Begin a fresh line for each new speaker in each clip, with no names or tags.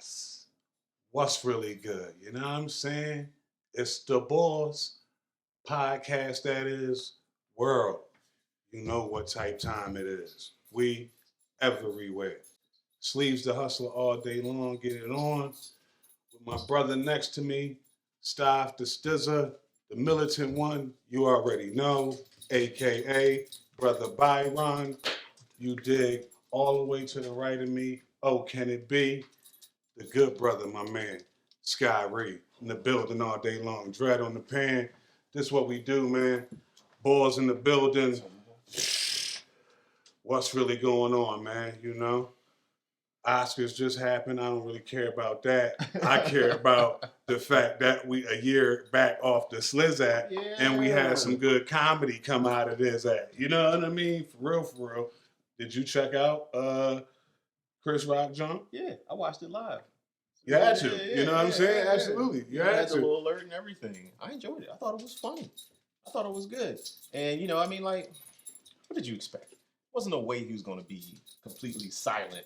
Yes. What's really good? You know what I'm saying? It's the Boss podcast that is world. You know what type time it is. We everywhere. Sleeves the hustler all day long, get it on. With my brother next to me, Staff the Stizzer, the militant one, you already know, aka Brother Byron. You dig all the way to the right of me. Oh, can it be? The good brother, my man, Sky Reed, in the building all day long. Dread on the pan. This is what we do, man. Balls in the building. What's really going on, man? You know? Oscars just happened. I don't really care about that. I care about the fact that we a year back off the Sliz act, and we had some good comedy come out of this act. You know what I mean? For real, for real. Did you check out Chris Rock, John?
Yeah, I watched it live.
You had to. You know what I'm saying? Absolutely. You had
the
to.
little alert and everything. I enjoyed it. I thought it was funny. I thought it was good. And, you know, I mean, like, what did you expect? Wasn't no way he was going to be completely silent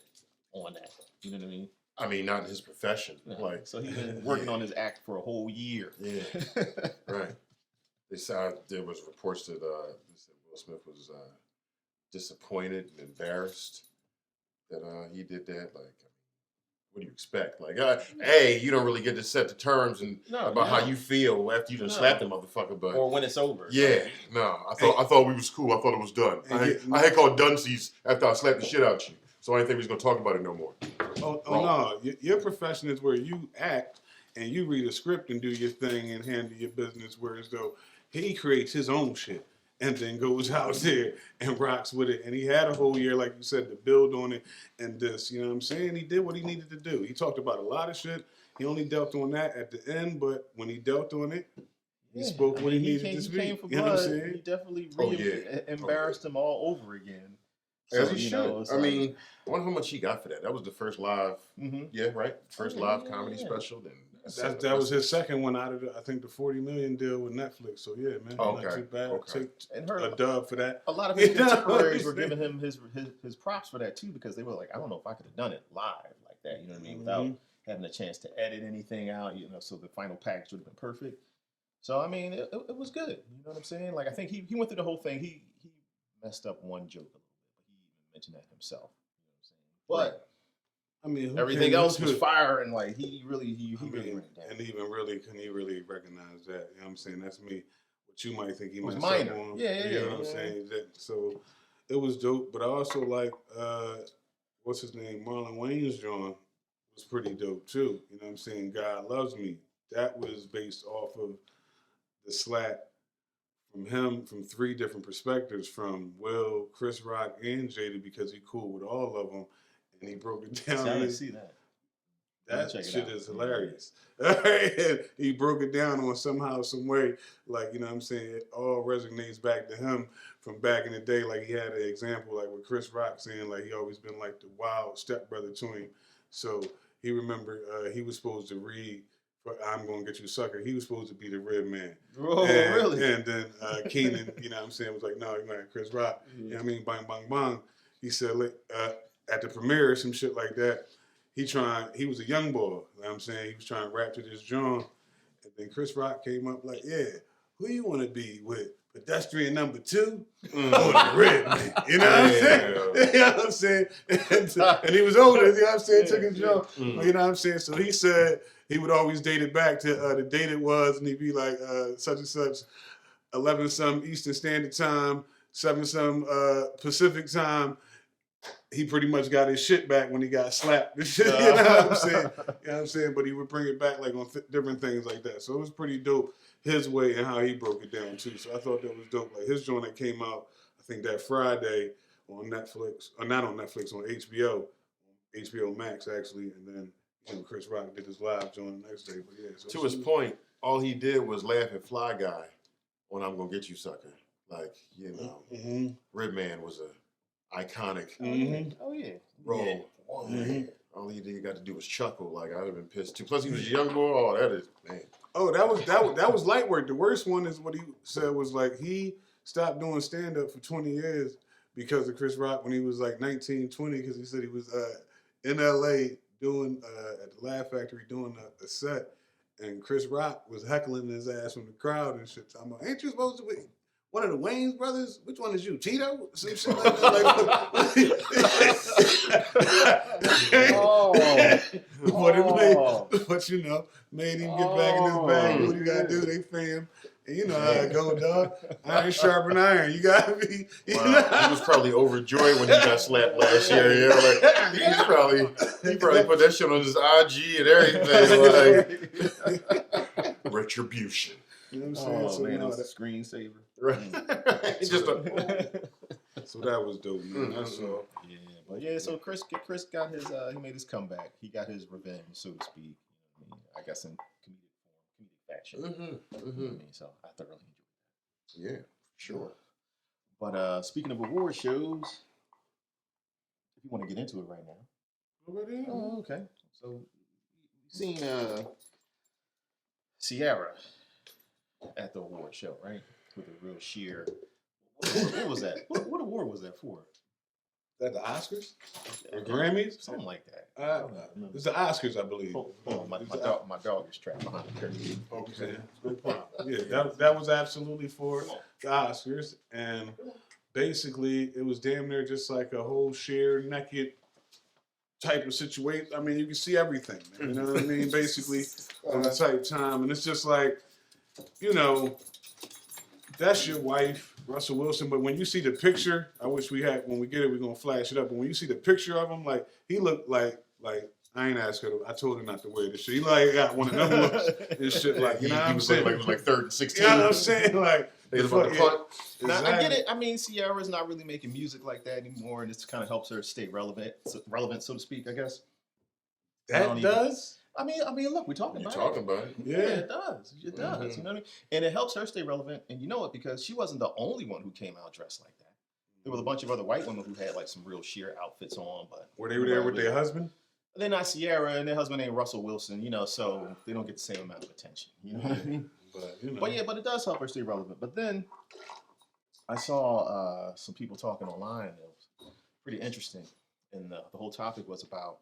on that. You know what I mean?
I mean, not in his profession.
No.
Like,
so he's been working on his act for a whole year.
Yeah. Right. They said there was reports that Will Smith was disappointed and embarrassed that he did that. Like, what do you expect? Like, hey, you don't really get to set the terms and about how you feel after you done slapped the motherfucker, but
or when it's over.
Yeah, no, I thought we was cool. I thought it was done. I had called Dunsies after I slapped the shit out you, so I didn't think we was gonna talk about it no more.
Oh no, your profession is where you act and you read a script and do your thing and handle your business. Whereas though he creates his own shit and then goes out there and rocks with it. And he had a whole year, like you said, to build on it and this, you know what I'm saying? He did what he needed to do. He talked about a lot of shit. He only dealt on that at the end, but when he dealt on it, he spoke what he needed to speak.
Came for
you know what I'm
blood.
saying?
He definitely embarrassed him all over again.
As he should. I mean, I wonder how much he got for that. That was the first live, first live comedy special. Then
that was his second one out of I think the $40 million deal with Netflix. So yeah, man, not too bad.
Okay.
Take a dub for that.
A lot of his contemporaries were giving him his props for that too, because they were like, I don't know if I could have done it live like that. You know what I mean? Without having a chance to edit anything out. You know, so the final package would have been perfect. So I mean, it was good. You know what I'm saying? Like I think he went through the whole thing. He messed up one joke a little bit, but he even mentioned that himself. You know what I'm saying? But I mean, everything else was fire, and like he really ran it down.
And can he really recognize that? You know what I'm saying? That's me. What you might think he messed
minor.
up on.
Yeah.
You know what I'm saying? So it was dope. But I also like what's his name? Marlon Wayne's drawing was pretty dope too. You know what I'm saying? God Loves Me. That was based off of the slap from him from three different perspectives, from Will, Chris Rock, and Jada, because he cool with all of them. And he broke it down.
I didn't see that.
That shit is hilarious. And he broke it down on somehow, some way, like, you know what I'm saying, it all resonates back to him from back in the day. Like, he had an example, like, with Chris Rock saying, like, he always been, like, the wild stepbrother to him. So he remembered he was supposed to read for I'm Gonna Get You Sucker. He was supposed to be the Red Man.
Oh, really?
And then Keenan, you know what I'm saying, was like, no, you're not Chris Rock. You know what I mean? Bang, bang, bang. He said, at the premiere, some shit like that, he was a young boy, you know what I'm saying? He was trying to rap to this drum. And then Chris Rock came up like, yeah, who you want to be with? Pedestrian number 2 or the Red Man? You know what I'm saying? You know what I'm saying? And he was older, you know what I'm saying? Took his drum. You know what I'm saying? So he said he would always date it back to the date it was, and he'd be like, such and such, 11 some Eastern Standard Time, 7 some Pacific Time. He pretty much got his shit back when he got slapped. You know what I'm saying? You know what I'm saying? But he would bring it back like on different things like that. So it was pretty dope his way and how he broke it down too. So I thought that was dope. Like his joint that came out, I think that Friday on Netflix, or not on Netflix, on HBO Max actually, and then Chris Rock did his live joint the next day. But yeah, so
to his point, all he did was laugh at Fly Guy on I'm Gonna Get You Sucker. Like, you know, Red Man was a iconic role. All he got to do was chuckle. Like, I'd have been pissed too. Plus, he was a young boy. Oh, that is, man.
Oh, that was light work. The worst one is what he said was like he stopped doing stand up for 20 years because of Chris Rock when he was like 19, 20, because he said he was in LA doing at the Laugh Factory doing a set, and Chris Rock was heckling his ass from the crowd and shit. I'm like, ain't you supposed to be one of the Wayans brothers? Which one is you, Tito? Some shit like that. But you know, made him get back in his bag. What you gotta do? They fam. And you know how it go, dog. Iron sharpen iron. You gotta be. You know?
He was probably overjoyed when he got slapped last year. Yeah, like he probably put that shit on his IG and everything. Like retribution.
You know what I'm saying?
Oh man, it was a screensaver.
Right.
So that was dope, man. That's all.
Yeah, but yeah. So Chris got his. He made his comeback. He got his revenge, so to speak. I guess in comedic fashion. So I thoroughly enjoyed
Yeah, sure.
that. But speaking of award shows, if you want to get into it right now. Oh, okay. So you've seen Sierra at the award show, right? With a real sheer. What was that? What award was that for?
That the Oscars or Grammys?
Something like that.
It's the Oscars, I believe.
Hold on, my dog is trapped behind the curtain.
Okay, no problem. Yeah, that was absolutely for the Oscars, and basically it was damn near just like a whole sheer naked type of situation. I mean, you can see everything. You know what I mean? Basically, on the type time, and it's just like, you know, that's your wife, Russell Wilson. But when you see the picture, I wish we had. When we get it, we're gonna flash it up. But when you see the picture of him, like he looked like I ain't asked her. I told her not to wear this shit. He like got one of them looks and shit. Like you know what I'm saying?
Like, it was like 3rd and 16.
You know what I'm saying? Like
They was about to punt.
Now, I get it. I mean, Sierra's not really making music like that anymore, and this kind of helps her stay relevant, so to speak, I guess.
That does.
I mean, look, we're talking about
it.
Yeah,
it does. It does. You know what I mean? And it helps her stay relevant. And you know it because she wasn't the only one who came out dressed like that. There was a bunch of other white women who had like some real sheer outfits on, but
were they there with their husband?
They're not Sierra, and their husband ain't Russell Wilson. You know, so they don't get the same amount of attention. You know what I mean?
But you know.
But it does help her stay relevant. But then I saw some people talking online. It was pretty interesting, and the whole topic was about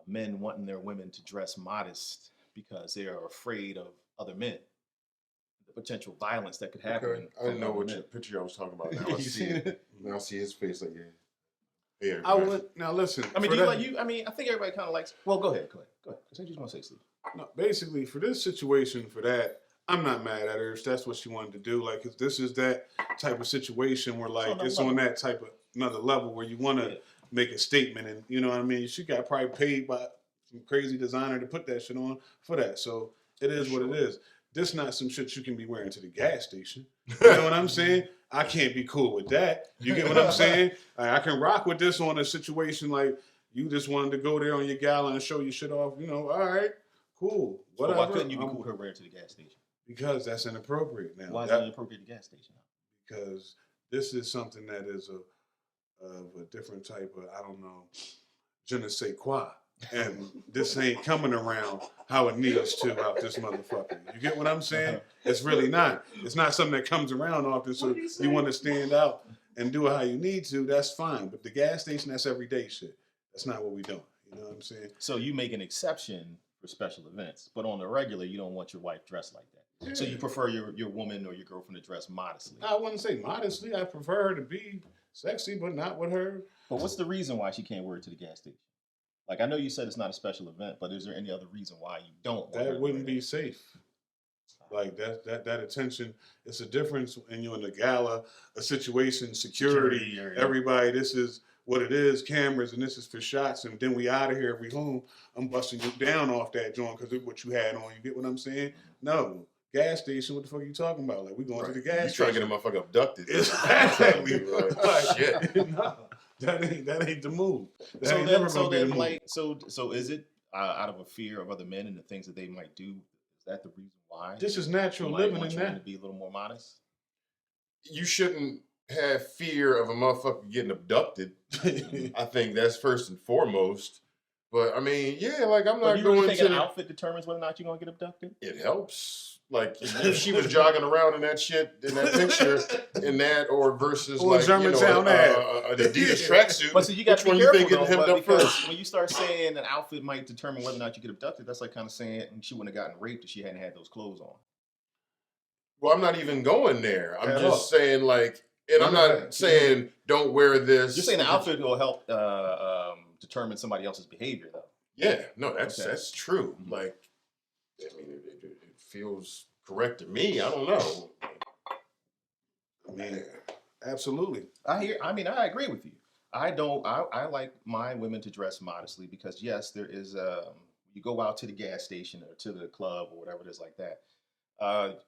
men wanting their women to dress modest because they are afraid of other men, the potential violence that could happen.
Okay. I didn't know what picture I was talking about. Now I see it. Now I see his face. Like yeah.
I would now listen.
I mean, I think everybody kind of likes. Well, go ahead. What you just want to say, Steve?
No, basically, for this situation, for that, I'm not mad at her if that's what she wanted to do. Like, if this is that type of situation where, like, it's on that type of another level where you want to make a statement, and you know what I mean. She got probably paid by some crazy designer to put that shit on for that. So it is what it is. This not some shit you can be wearing to the gas station. You know what I'm saying? I can't be cool with that. You get what I'm saying? Like, I can rock with this on a situation like you just wanted to go there on your gala and show your shit off. You know, all right, cool. Whatever.
So why couldn't you be cool with her wearing to the gas station?
Because that's inappropriate now.
Why is that inappropriate at the gas station?
Because this is something that is of a different type of, I don't know, je ne sais quoi. And this ain't coming around how it needs to out this motherfucker. You get what I'm saying? It's really not. It's not something that comes around often, so you want to stand out and do it how you need to, that's fine. But the gas station, that's everyday shit. That's not what we doing. You know what I'm saying?
So you make an exception for special events, but on the regular, you don't want your wife dressed like that. Yeah. So you prefer your woman or your girlfriend to dress modestly?
I wouldn't say modestly. I prefer her to be sexy, but not with her.
But what's the reason why she can't wear it to the gas station? Like, I know you said it's not a special event, but is there any other reason why you don't?
That wouldn't be safe. Like that attention, it's a difference when you're in the gala, a situation, security, everybody, this is what it is, cameras, and this is for shots, and then we out of here, if we home, I'm busting you down off that joint because of what you had on. You get what I'm saying? No. Gas station, what the fuck are you talking about? Like, we going to the gas station.
You trying to get a motherfucker abducted.
Exactly.
Like, shit.
No, that ain't the move.
So is it out of a fear of other men and the things that they might do? Is that the reason why?
This is natural living in that.
To be a little more modest.
You shouldn't have fear of a motherfucker getting abducted. I think that's first and foremost. But I mean, yeah, like I'm
But
not
you really
going
think
to.
an outfit determines whether or not you're gonna get abducted?
It helps. Like if she was jogging around in that shit in that picture, in that or versus
Or
like
Germantown
an Adidas tracksuit.
But see, you got
which
to be
one you
careful
think getting
though,
hemmed up
because
first?
when you start saying an outfit might determine whether or not you get abducted, that's like kind of saying she wouldn't have gotten raped if she hadn't had those clothes on.
Well, I'm not even going there. I'm
At
just
all.
saying like, and I'm not saying don't wear this.
You're saying the outfit will help determine somebody else's behavior, though.
Yeah, no, that's
Okay.
that's true.
Mhm.
Like, I mean, it feels correct to me. I don't know.
I mean, absolutely.
I agree with you. I like my women to dress modestly because yes, there is you go out to the gas station or to the club or whatever it is like that.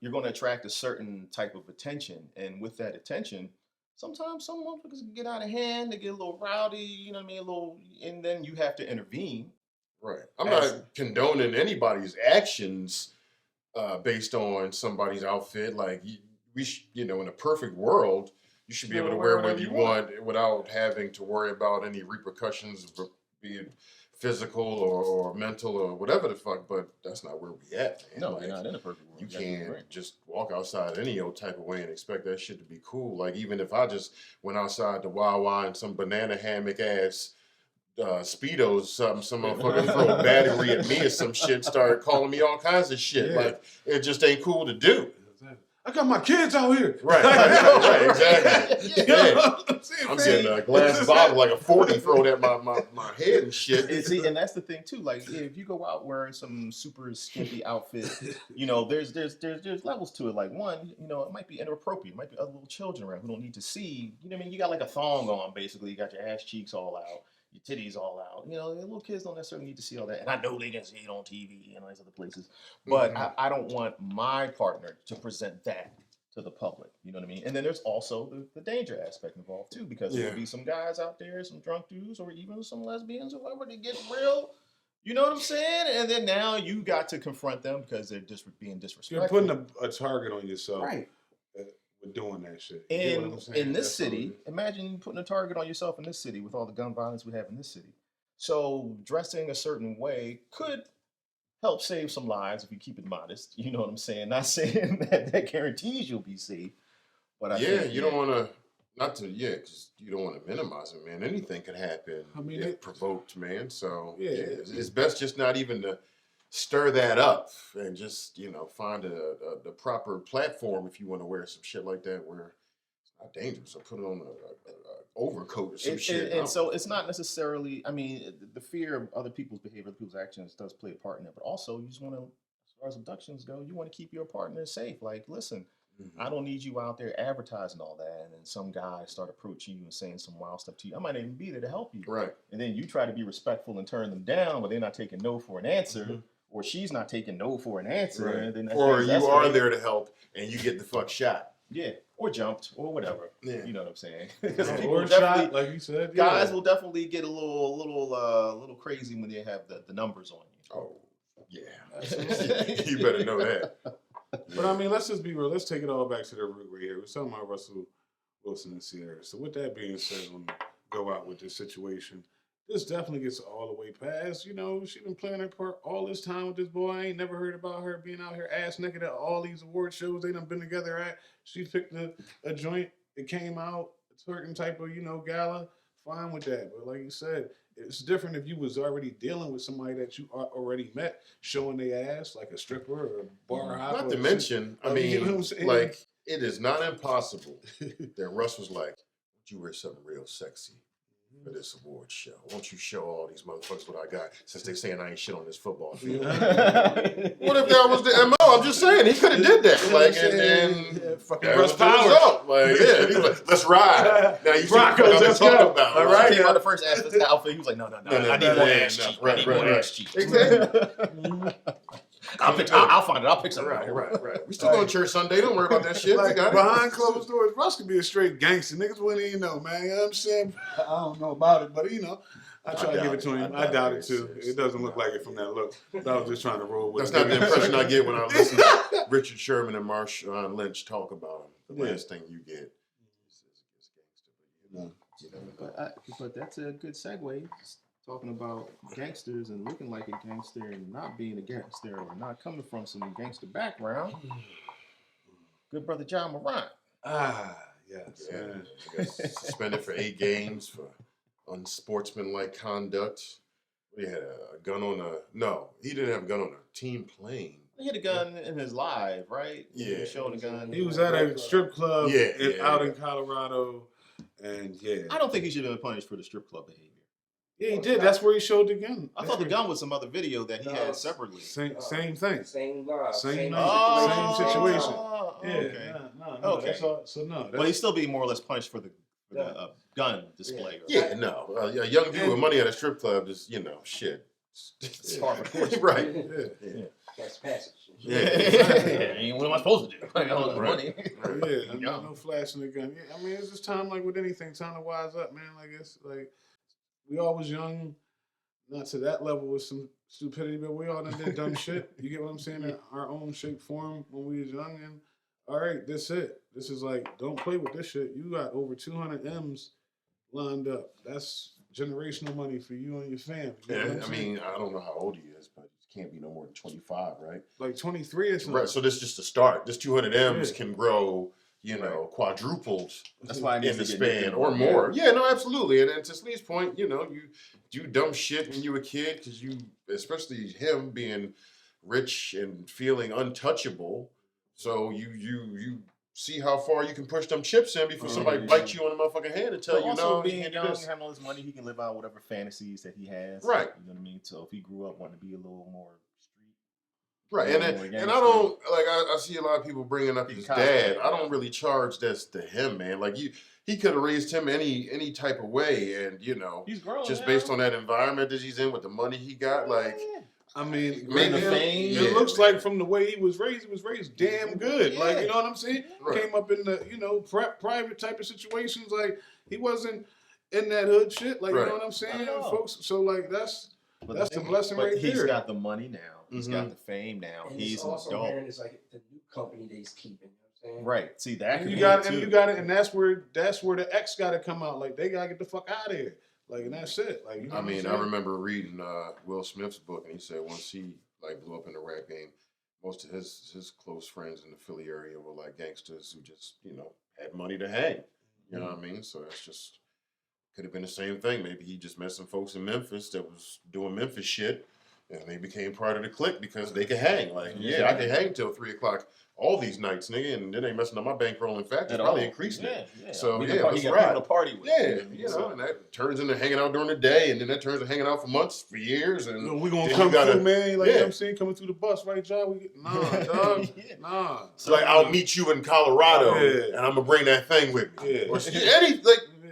You're going to attract a certain type of attention, and with that attention, sometimes some motherfuckers can get out of hand. They get a little rowdy, you know what I mean, and then you have to intervene.
Right. I'm
As-
not condoning anybody's actions based on somebody's outfit. Like in a perfect world, you should be able to wear whatever you want without having to worry about any repercussions, be it physical or mental or whatever the fuck. But that's not where we at, man.
No,
Like,
you're not in a perfect world.
you
gotta be
can't
right.
just walk outside any old type of way and expect that shit to be cool. Like even if I just went outside to Wawa and some banana hammock ass Speedos, some motherfucker throw a battery at me or some shit, start calling me all kinds of shit.
Yeah.
Like it just ain't cool to do.
I got my kids out here.
Right, exactly.
Yeah.
I'm getting a glass bottle like a 40 thrown at my head and shit.
And that's the thing too. Like if you go out wearing some super skimpy outfit, there's levels to it. Like one, it might be inappropriate. It might be other little children around who don't need to see. You know what I mean? You got like a thong on, basically. You got your ass cheeks all out, your titties all out. The little kids don't necessarily need to see all that. And I know they can see it on TV and all these other places, but I don't want my partner to present that to the public. You know what I mean? And then there's also the danger aspect involved too, because there'll be some guys out there, some drunk dudes, or even some lesbians or whatever, they get real. You know what I'm saying? And then now you got to confront them because they're just being disrespectful.
You're putting a target on yourself.
Right.
With doing that shit.
In this city, imagine putting a target on yourself in this city with all the gun violence we have in this city. So dressing a certain way could help save some lives if you keep it modest. You know what I'm saying? Not saying that guarantees you'll be safe, but I think,
you don't want to, because you don't want to minimize it, man. Anything could happen.
I mean,
if provoked, man. So
Yeah.
it's best just not even to stir that up and just find the proper platform if you want to wear some shit like that where it's not dangerous. So put it on a overcoat or some shit.
And so it's not necessarily. I mean, the fear of other people's behavior, other people's actions, does play a part in it. But also, you just want to, as far as abductions go, you want to keep your partner safe. Like, listen, I don't need you out there advertising all that, and then some guy start approaching you and saying some wild stuff to you. I might even be there to help you.
Right.
And then you try to be respectful and turn them down, but they're not taking no for an answer. Or she's not taking no for an answer.
Right.
And then
or you are there to help and you get the fuck shot.
Yeah. Or jumped or whatever.
Yeah.
You know what I'm saying? Because people
Or
definitely,
shot, like you said.
guys will definitely get a little crazy when they have the numbers on you.
Oh, yeah. You better know that.
But I mean, let's just be real. Let's take it all back to the root right here. We're talking about Russell Wilson and Sierra. So with that being said, when we go out with this situation, this definitely gets all the way past. She been playing her part all this time with this boy. I ain't never heard about her being out here ass naked at all these award shows they done been together at. She picked a joint. It came out, a certain type of, gala. Fine with that. But like you said, it's different if you was already dealing with somebody that you already met, showing their ass like a stripper or a bar hopper.
Not to mention, I mean,
you know what I'm saying?
like, it is not impossible that Russ was like, would you wear something real sexy for this award show? Won't you show all these motherfuckers what I got, since they saying I ain't shit on this football field? What if that was the MO? I'm just saying, he could have did that. Like, and then
fucking
that
Russ
was the result. Like, yeah, he was like, let's ride. Now you see what
Broncos,
I'm
let's
talking
go.
about.
All
right?
right.
He came out the first outfit. He was like, no, I need more ass cheeks. I need more ass cheeks.
Exactly.
I'll find it. I'll pick something.
Right. We still go to church Sunday. Don't worry about that shit.
Like,
We got it.
behind closed doors, Russ could be a straight gangster. Niggas wouldn't even know, man. You know what I'm saying? I don't know about it, but I try to give it to him. I doubt it too. It doesn't look like it from that look. But I was just trying to roll with
That's
it.
not the impression I get when I listen to Richard Sherman and Marshawn Lynch talk about him. The last thing you get is gangster.
But that's a good segue. talking about gangsters and looking like a gangster and not being a gangster or not coming from some gangster background. Good brother Ja Morant.
Yes.
Yeah, he got suspended for 8 games for unsportsmanlike conduct. He had a gun on a... No, he didn't have a gun on a team plane.
He had a gun in his live, right?
Yeah.
He was showing a gun.
He was at a strip club out in Colorado, and
I don't think he should have been punished for the strip club behavior.
Yeah, he did. That's where he showed the gun.
I thought the gun was some other video that he had separately.
Same thing.
Same live.
Same
Same
situation.
Oh,
Yeah.
okay.
No.
Okay.
That's all, so no.
But he'd still be more or less punished for the gun display.
Yeah, no. A young dude with money at a strip club is, shit.
It's hard for course.
Right.
Yeah.
That's passage.
Yeah. What am I supposed to do? I got all the money.
Yeah, no flashing the gun. Yeah, I mean, it's just time, like with anything, time to wise up, man. Like it's like we all was young, not to that level with some stupidity, but we all done did dumb shit. You get what I'm saying? In our own shape, form when we was young, and all right, that's it. This is like, don't play with this shit. You got over 200 M's lined up. That's generational money for you and your family. You know what I'm saying?
I don't know how old he is, but he can't be no more than 25, right?
Like 23 or something.
Right. So this is just a start. This 200 M's can grow, quadrupled.
That's why I
in the span or more. Yeah, no, absolutely. And to Slee's point, you do dumb shit when you were a kid because especially him being rich and feeling untouchable. So you see how far you can push them chips in before somebody bites you on the motherfucking hand and tell you,
also
no,
being young, having all this money, he can live out whatever fantasies that he has.
Right.
You know what I mean? So if he grew up wanting to be a little more street.
Right. And I don't, I see a lot of people bringing up his dad. I don't really charge this to him, man. Like he could have raised him any type of way, and
he's grown
just
now.
Based on that environment that he's in with the money he got, like.
I mean,
maybe
it looks like from the way he was raised damn good. Like, you know what I'm saying?
Right.
Came up in the, private type of situations. Like, he wasn't in that hood shit. Like, you know what I'm saying, folks? So, like, that's the blessing right there.
But he's got the money now. He's got the fame now.
And
he's
it's
an
also
adult.
it's like the new company that he's keeping. You know what I'm saying?
Right. See, that
and you got it, and that's where the X got to come out. Like, they got to get the fuck out of here. Like, and that's it. Like,
I mean, I remember reading Will Smith's book, and he said once he blew up in the rap game, most of his close friends in the Philly area were like gangsters who just had money to hang. You know what I mean? So that's just could have been the same thing. Maybe he just met some folks in Memphis that was doing Memphis shit, and they became part of the clique because they could hang. Like, I can hang till 3:00 all these nights, nigga, and it ain't messing up my bankroll. In fact, it's probably increasing it.
Yeah.
So
he
let's
got people
ride.
to party with.
And that turns into hanging out during the day, and then that turns into hanging out for months, for years, and
we're gonna come through, man. Like, you know what I'm saying, coming through the bus, right, John? Nah, dog. Nah.
It's like, I'll meet you in Colorado, and I'm gonna bring that thing with me.
Yeah.
Or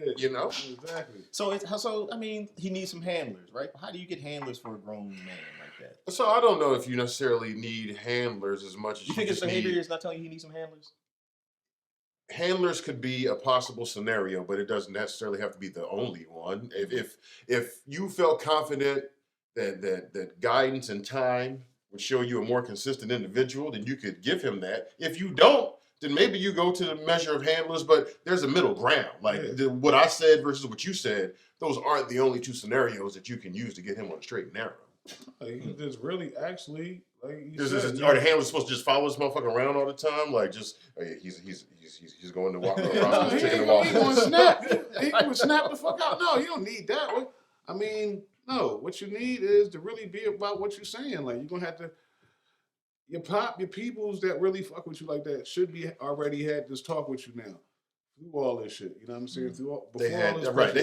Exactly.
So I mean, he needs some handlers, right? How do you get handlers for a grown man like that?
So I don't know if you necessarily need handlers as much as
you think his
just
behavior
need.
is not telling you he needs some handlers?
Handlers could be a possible scenario, but it doesn't necessarily have to be the only one. If you felt confident that guidance and time would show you a more consistent individual, then you could give him that. If you don't, then maybe you go to the measure of handlers, but there's a middle ground. Like what I said versus what you said, those aren't the only two scenarios that you can use to get him on the straight and narrow.
Like, there's really actually, like you
Are
said,
the handlers supposed to just follow this motherfucker around all the time? Like, just he's going to walk around
he
chicken and
ain't gonna
waffles.
snap. He would snap the fuck out. No, you don't need that. I mean, no. What you need is to really be about what you're saying. Like, you're gonna have to. Your peoples that really fuck with you like that should be already had this talk with you now. Through all this shit. You know what I'm saying?
They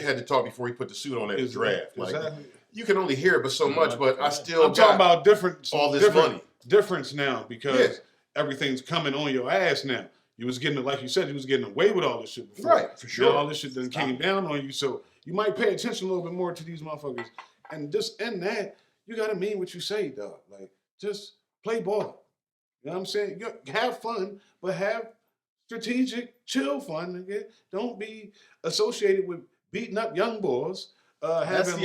had to talk before he put the suit on at the draft. Like,
exactly.
You can only hear it but so much, but I still
I'm talking about
money.
Difference now because everything's coming on your ass now. You was getting, like you said, you was getting away with all this shit before.
Right, for sure.
Now all this shit then came down on you, so you might pay attention a little bit more to these motherfuckers. And just in that, you gotta mean what you say, dog. Like, just play ball. You know what I'm saying? Have fun, but have strategic, chill fun. Nigga. Don't be associated with beating up young boys, having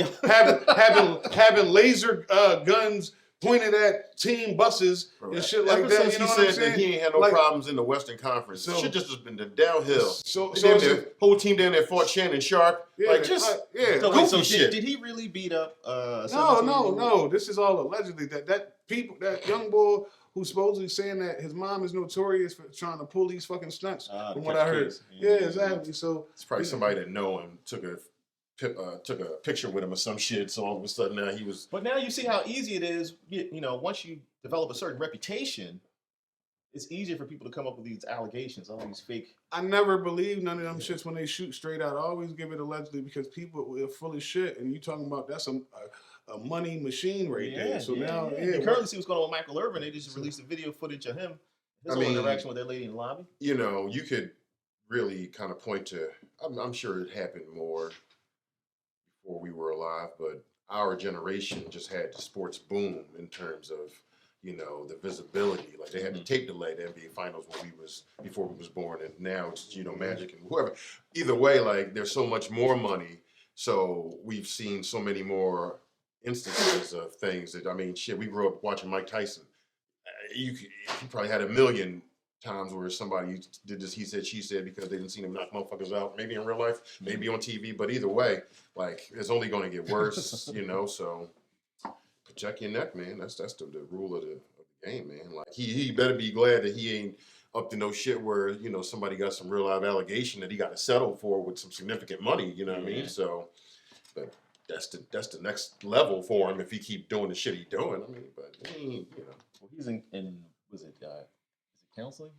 laser guns pointed at team buses and shit like
Ever
that.
since
You know
he
what I'm
said
saying?
that he ain't had no problems in the Western Conference,
So-
shit just has been the downhill.
So
The whole team down there fought Shannon Sharp.
yeah,
Like, just
yeah.
So,
goofy
wait,
shit.
did he really beat up?
No. This is all allegedly. That young boy who's supposedly saying that his mom is notorious for trying to pull these fucking stunts. From what I heard.
Case.
Yeah, exactly. So
It's probably somebody that know him took a picture with him or some shit. So all of a sudden now he was.
But now you see how easy it is. You know, once you develop a certain reputation, it's easier for people to come up with these allegations, all these fake.
I never believe none of them shits when they shoot straight out. I always give it allegedly because people are full of shit, and you talking about that's a money machine right there. So now,
You currently see what's going on with Michael Irvin. They just released a video footage of him. His whole interaction with that lady in the lobby.
You know, you could really kind of point to. I'm sure it happened more before we were alive, but our generation just had the sports boom in terms of, you know, the visibility. Like they had the tape delay the NBA Finals before we was born, and now it's, you know, Magic and whoever. Either way, like there's so much more money, so we've seen so many more instances of things that, I mean, shit. We grew up watching Mike Tyson. You probably had a million times where somebody did this he said she said because they didn't see him knock motherfuckers out, maybe in real life, maybe on TV, but either way, like it's only going to get worse, you know. So protect your neck, man. That's the rule of the game, man. Like he better be glad that he ain't up to no shit where, you know, somebody got some real live allegation that he got to settle for with some significant money, you know what I mean? So, but that's the next level for him if he keep doing the shit he doing. I mean, but he ain't, you know.
Well, he's in was it counseling?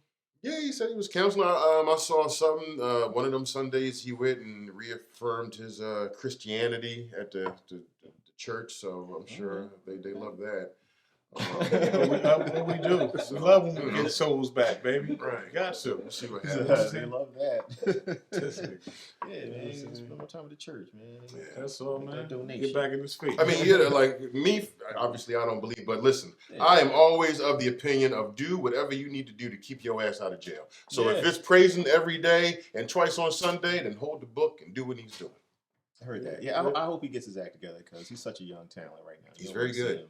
Yeah, he said he was counseling. I saw something. One of them Sundays he went and reaffirmed his Christianity at the church. So I'm sure they love that.
we do. We love when we get souls back, baby.
Right.
Got to.
We'll see what happens.
They love that.
Yeah,
man. Spend more time with the church, man.
Yeah, that's all, man.
Donation.
Get back in this feet.
I mean, yeah, like me, obviously I don't believe, but listen, I am always of the opinion of do whatever you need to do to keep your ass out of jail. So if it's praising every day and twice on Sunday, then hold the book and do what he's doing.
I heard that. Yeah, I hope he gets his act together because he's such a young talent right now.
He's very good.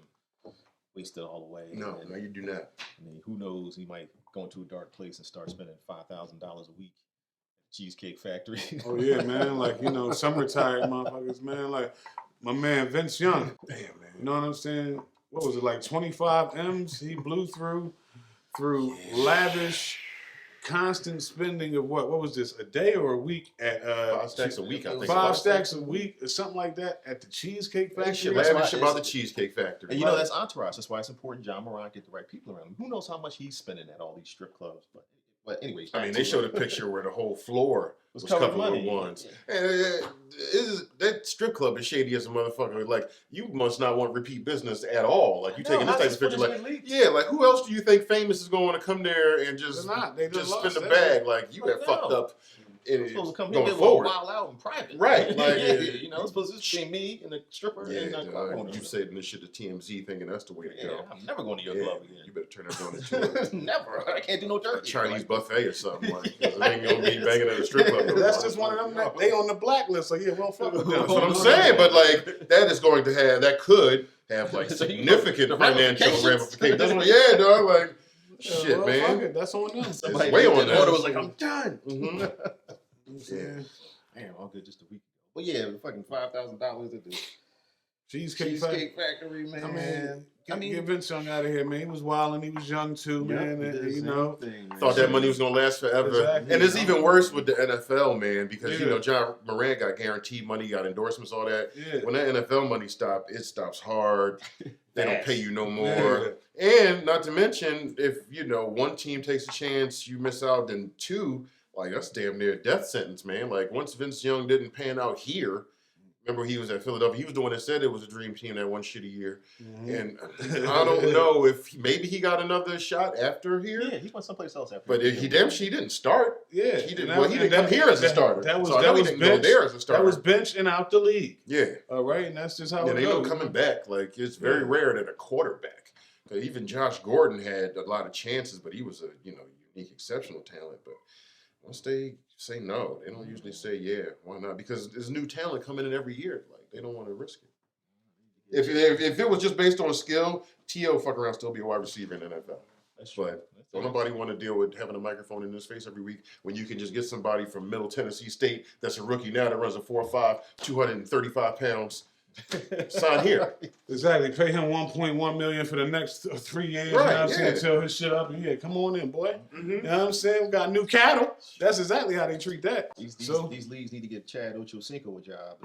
Wasted all the way.
No, you do not.
I mean, who knows? He might go into a dark place and start spending $5,000 a week at Cheesecake Factory.
Oh yeah, man. Like, you know, some retired motherfuckers, man. Like my man Vince Young.
Damn, man.
You know what I'm saying? What was it, like 25 M's he blew through lavish, constant spending of what was this, a day or a week at
5 stacks a week, I think.
5 stacks a week or something like that at the Cheesecake Factory.
Lavish about the Cheesecake Factory.
And you know, that's entourage. That's why it's important Ja Morant get the right people around him. Who knows how much he's spending at all these strip clubs? But anyway,
I mean, they showed a picture where the whole floor was covered with ones.
Yeah.
And that strip club is shady as a motherfucker. Like, you must not want repeat business at all. Like, you taking this type of picture. Like, yeah, like, who else do you think famous is going to come there and just spend the bag? Like, you have fucked up.
Supposed to come
going
here
forward.
wild out in private,
right? Like,
you know, it's supposed to just be me and the stripper.
Yeah,
and
you said this shit to TMZ, thinking that's the way to go.
I'm never going to your club again.
You better turn that down into
never. I can't do no
a
dirty.
Chinese buffet or something. Like, 'cause it ain't gonna be banging at a strip club.
That's just one of them. They on the blacklist, so yeah, we don't fuck with them.
That's what I'm saying. But like, that could have like significant financial ramifications. That's what, yeah, dog. Like, shit,
well,
man.
Fuck it. That's on them.
Somebody
way on
that.
that.
Was like, I'm done.
Mm-hmm.
Yeah.
Damn, all good just a week ago. But yeah, fucking $5,000 at the
Cheesecake
Factory, man.
I mean, get Vince Young out of here, man. He was wild and he was young too, man. And, you know,
Thought that money was gonna last forever.
Exactly.
And it's even worse with the NFL, man, because you know, Ja Morant got guaranteed money, got endorsements, all that.
Yeah.
When that NFL money stops, it stops hard. They don't pay you no more. And not to mention, if you know one team takes a chance, you miss out. Then two, like that's damn near a death sentence, man. Like once Vince Young didn't pan out here. Remember, he was at Philadelphia. He was the one that said it was a dream team that one shitty year. Mm-hmm. And I don't know if maybe he got another shot after here.
Yeah, he went someplace else after.
But he didn't start.
Yeah,
he didn't. Well, he didn't come here as a starter.
That was
he didn't go there as a starter.
That was benched and out the league.
Yeah.
All right, and that's just how it
they
goes.
don't coming back. Like it's very rare that a quarterback. Even Josh Gordon had a lot of chances, but he was a unique, exceptional talent. But once they say no, they don't usually say yeah. Why not? Because there's new talent coming in every year. Like they don't want to risk it. If it was just based on skill, T.O. fuck around still be a wide receiver in the NFL.
That's true.
But don't nobody want to deal with having a microphone in his face every week when you can just get somebody from Middle Tennessee State that's a rookie now that runs a 4.5, 235 pounds. Sign here.
Exactly. Pay him $1.1 million for the next 3 years.
Right,
You know what I'm saying?
yeah.
Till his shit up. And yeah, come on in, boy.
Mm-hmm.
You know what I'm saying? We got new cattle. That's exactly how they treat that.
These leagues need to get Chad Ocho Cinco a job,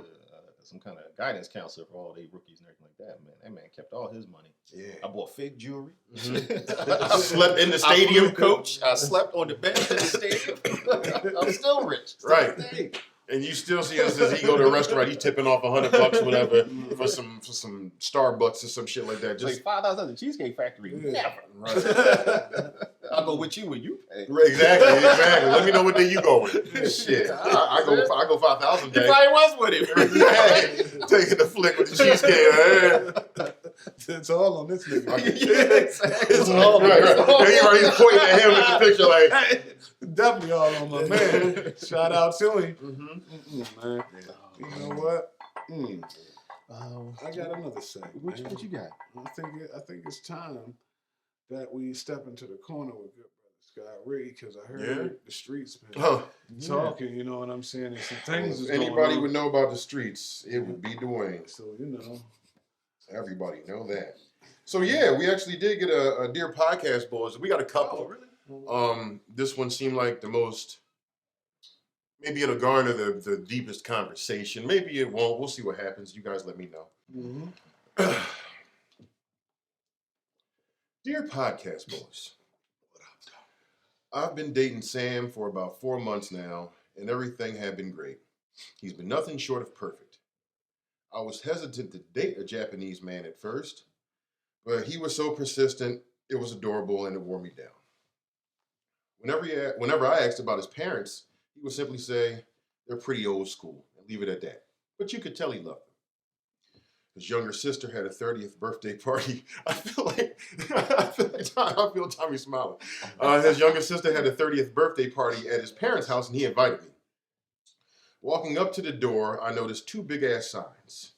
some kind of guidance counselor for all the rookies and everything like that. Man, that man kept all his money.
Yeah.
I bought fake jewelry.
I slept in the stadium,
I flew coach. I slept on the bench in the stadium. I'm still rich.
Right. And you still see us as he go to a restaurant, he's tipping off $100 whatever for some Starbucks or some shit like that. Just
like $5 at the Cheesecake Factory.
Yeah.
Never.
right.
I'll go with you when you pay.
Right, exactly. Let me know what day you going. Shit, I go 5,000
You
days.
probably was with him.
Yeah. Taking the flick with the cheesecake.
It's all on this nigga.
It's all right. He's pointing at him in the picture like.
Definitely all on my man. Shout out to him. Man.
Yeah.
You know what? I got another
What
segment.
you got?
I think it's time that we step into the corner with good brother Scott Ray, because I heard the streets been talking. You know what I'm saying? And some things.
If
is
anybody
going on.
would know about the streets, it would be Dwayne.
So you know,
Everybody know that. So yeah, we actually did get a Dear Podcastbols. We got a couple.
Oh, really?
This one seemed like the most. Maybe it'll garner the deepest conversation. Maybe it won't. We'll see what happens. You guys let me know. Dear Podcastbols, I've been dating Sam for about 4 months now, and everything had been great. He's been nothing short of perfect. I was hesitant to date a Japanese man at first, but he was so persistent, it was adorable, and it wore me down. Whenever I asked about his parents, he would simply say, they're pretty old school, and leave it at that. But you could tell he loved them. His younger sister had a 30th birthday party. I feel Tommy smiling. His younger sister had a 30th birthday party at his parents' house, and he invited me. Walking up to the door, I noticed 2 big-ass signs.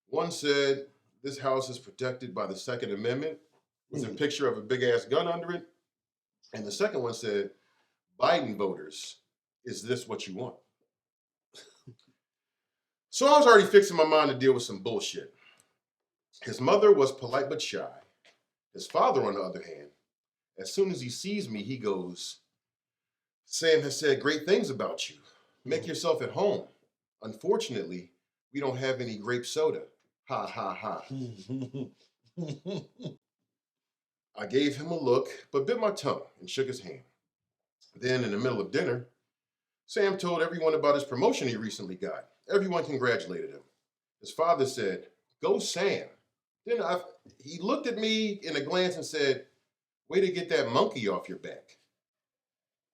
One said, this house is protected by the Second Amendment, with a picture of a big-ass gun under it. And the second one said, Biden voters, is this what you want? So I was already fixing my mind to deal with some bullshit. His mother was polite but shy. His father, on the other hand, as soon as he sees me, he goes, Sam has said great things about you. Make yourself at home. Unfortunately, we don't have any grape soda. Ha, ha, ha. I gave him a look, but bit my tongue and shook his hand. Then, in the middle of dinner, Sam told everyone about his promotion he recently got. Everyone congratulated him. His father said, go Sam. Then he looked at me in a glance and said, way to get that monkey off your back.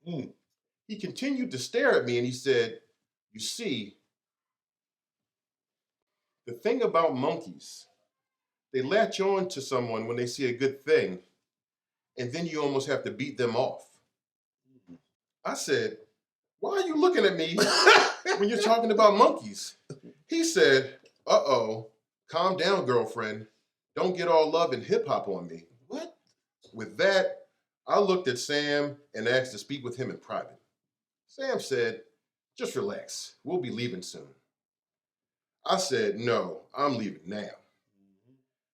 He continued to stare at me and he said, you see, the thing about monkeys, they latch on to someone when they see a good thing, and then you almost have to beat them off. I said, why are you looking at me when you're talking about monkeys? He said, uh-oh, calm down, girlfriend. Don't get all love and hip-hop on me. What? With that, I looked at Sam and asked to speak with him in private. Sam said, just relax. We'll be leaving soon. I said, no, I'm leaving now.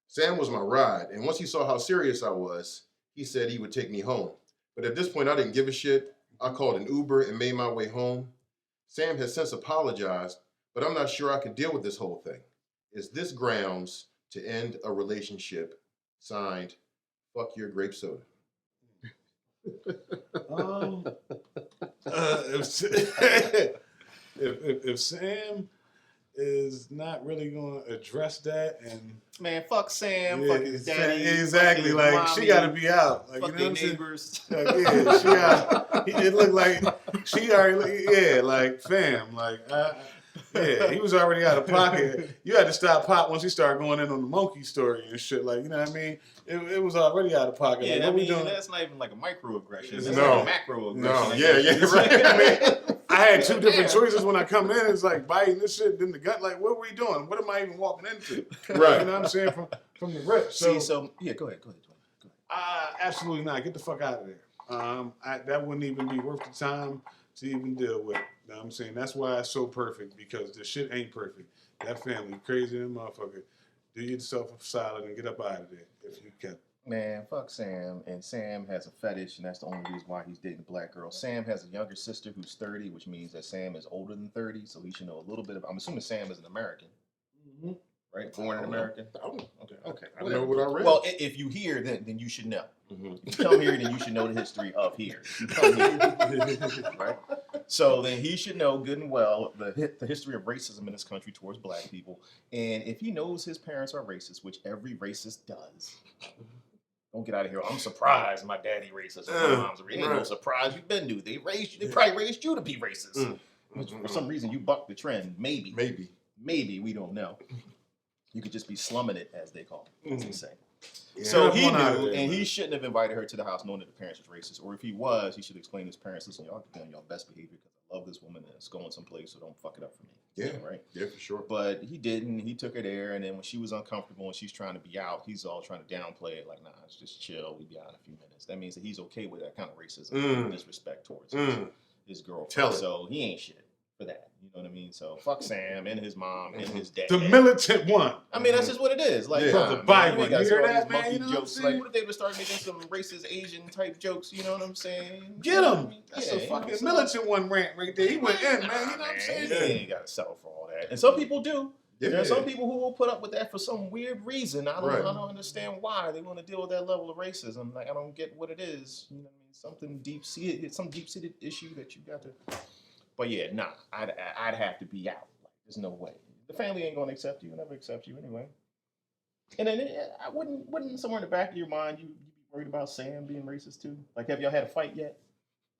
Sam was my ride, and once he saw how serious I was, he said he would take me home. But at this point, I didn't give a shit. I called an Uber and made my way home. Sam has since apologized, but I'm not sure I can deal with this whole thing. Is this grounds to end a relationship? Signed, fuck your grape soda.
If Sam is not really going to address that, and
Man, fuck Sam, fuck his daddy.
exactly,
fuck his
like
mommy,
she got to be out. Like,
fuck
you know
their
what I'm saying?
neighbors.
Like, yeah, she got. It looked like she already. Yeah, like fam, like yeah, he was already out of pocket. You had to stop Pop once he started going in on the monkey story and shit. Like, you know what I mean? It was already out of pocket.
Yeah,
like,
I
what we
mean,
doing?
that's not even like a microaggression. That's
No.
like a macroaggression.
No, yeah, right.
I mean, I had two different choices when I come in. It's like biting this shit, then the gut. Like, what are we doing? What am I even walking into?
Right.
You know what I'm saying? From the rip. So,
yeah, go ahead.
absolutely not. Get the fuck out of there. That wouldn't even be worth the time to even deal with. You know what I'm saying? That's why it's so perfect, because the shit ain't perfect. That family crazy than motherfucker. Do yourself a solid and get up out of there if you can.
Man, fuck Sam. And Sam has a fetish, and that's the only reason why he's dating a black girl. Sam has a younger sister who's 30, which means that Sam is older than 30, so he should know a little bit of. I'm assuming Sam is an American. Mm-hmm. Right? Born in America? Okay.
I don't know what I read.
Well, if you hear, then you should know. Mm-hmm. If you come here, then you should know the history of here. You come here, right? So then he should know good and well the history of racism in this country towards black people. And if he knows his parents are racist, which every racist does, don't get out of here. I'm surprised my daddy racist. My mom's racist. Ain't no surprise you've been to. They probably raised you to be racist. For some reason, you bucked the trend. Maybe. We don't know. You could just be slumming it, as they call it, as they say. Yeah, so he knew, and he shouldn't have invited her to the house knowing that the parents was racist. Or if he was, he should explain to his parents, listen, y'all be on y'all best behavior because I love this woman and it's going someplace, so don't fuck it up for me.
Yeah,
right?
Yeah, for sure.
But he didn't. He took her there, and then when she was uncomfortable and she's trying to be out, he's all trying to downplay it, like, nah, it's just chill. We'll be out in a few minutes. That means that he's okay with that kind of racism and disrespect towards his girlfriend. So he ain't shit for that. You know what I mean? So fuck Sam and his mom and his dad.
The militant one.
I mean, that's just what it is. Like,
the Bible. You hear that, man? You know
jokes. Like, what if they would start making some racist Asian type jokes? You know what I'm saying?
Get him. That's a fucking militant one rant right there. He went in, man. You know what I'm saying?
You ain't got to settle for all that. And some people do. Yeah. There are some people who will put up with that for some weird reason. I don't understand why they want to deal with that level of racism. Like, I don't get what it is. You know what I mean? Something deep-seated, some deep-seated issue that you got to. But yeah, nah, I'd have to be out. Like, there's no way. The family ain't gonna accept you. Never accept you anyway. And then I wouldn't somewhere in the back of your mind you be worried about Sam being racist too? Like, have y'all had a fight yet?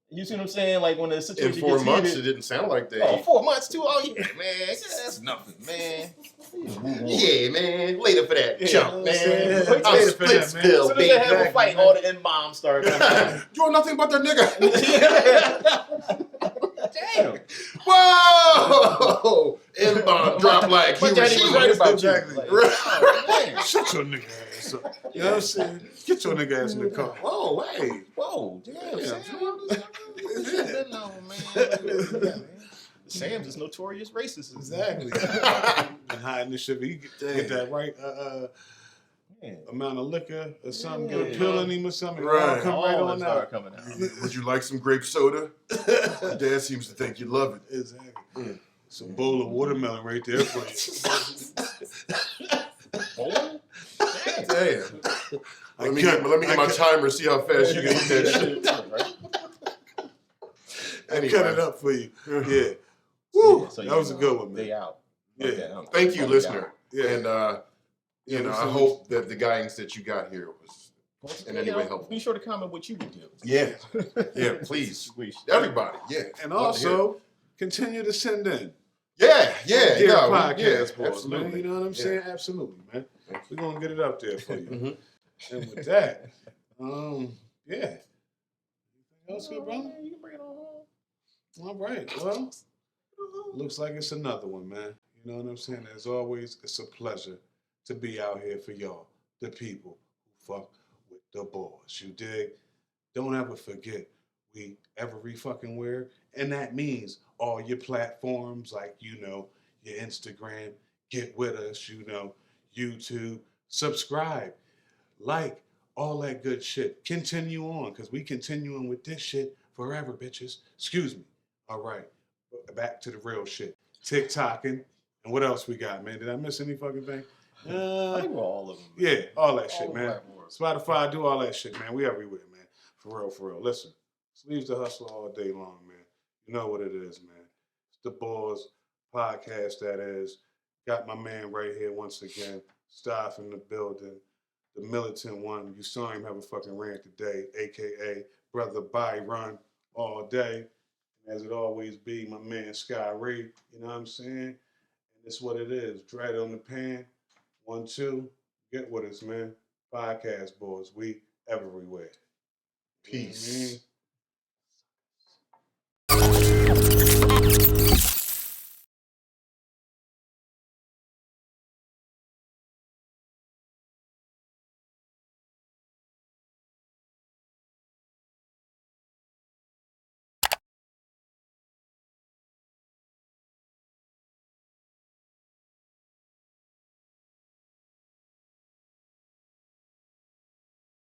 You see what I'm saying? Like, when the situation
in 4
gets
months,
heated,
it didn't sound like that.
Oh, 4 months too? Oh yeah, man, that's nothing, man.
Yeah, man. Later for that chump, man.
I'm split still, baby. As soon as they have a fight, all the N-bombs start coming.
You know nothing about that nigga.
Damn.
Whoa! N-bomb drop like
he was right about exactly.
Like,
shut your nigga ass up. You know what I'm saying? Get your nigga ass in the car. Whoa, hey.
Whoa, damn. Sam's is notorious racist.
Exactly. And hiding this shit. He get that right amount of liquor or something, get a pill in him or something.
Right.
Come right on out.
Coming out.
Would you like some grape soda? My dad seems to think you love it.
Exactly. It's a bowl of watermelon right there for you.
Bowl?
Damn. Let me get my timer, see how fast you can eat that shit.
Anyway. Cut it up for you. Yeah. Woo! Yeah, so that was a good one, man.
They out.
Yeah.
Okay,
thank you, listener.
Yeah.
And I hope that the guidance that you got here was in any way helpful.
Be sure to comment what you would do.
Yeah. Yeah, please. Everybody. Yeah.
And also continue to send in.
Yeah.
Dear Podcastbols, man. You know what I'm saying? Absolutely, man. We're gonna get it up there for you. And with that, yeah. Anything else good, brother?
You can bring it on home.
All right. Well, looks like it's another one, man. You know what I'm saying? As always, it's a pleasure to be out here for y'all, the people who fuck with the boys. You dig? Don't ever forget, we every fucking where, and that means all your platforms, like, you know, your Instagram, get with us, you know, YouTube, subscribe, like, all that good shit. Continue on, because we continuing with this shit forever, bitches. Excuse me. All right. Back to the real shit. TikToking. And what else we got, man? Did I miss any fucking thing?
I think we're all of them.
Yeah, all that shit, man. Spotify, do all that shit, man. We everywhere, man. For real. Listen, Sleeves the Hustle all day long, man. You know what it is, man. It's the Boys podcast, that is. Got my man right here once again. Staff in the building. The militant one. You saw him have a fucking rant today, a.k.a. Brother Byron all day. And as it always be, my man Sky Ray. You know what I'm saying? And it's what it is. Dread on the pan. 1, 2. Get with us, man. Podcastbols. We everywhere.
Peace.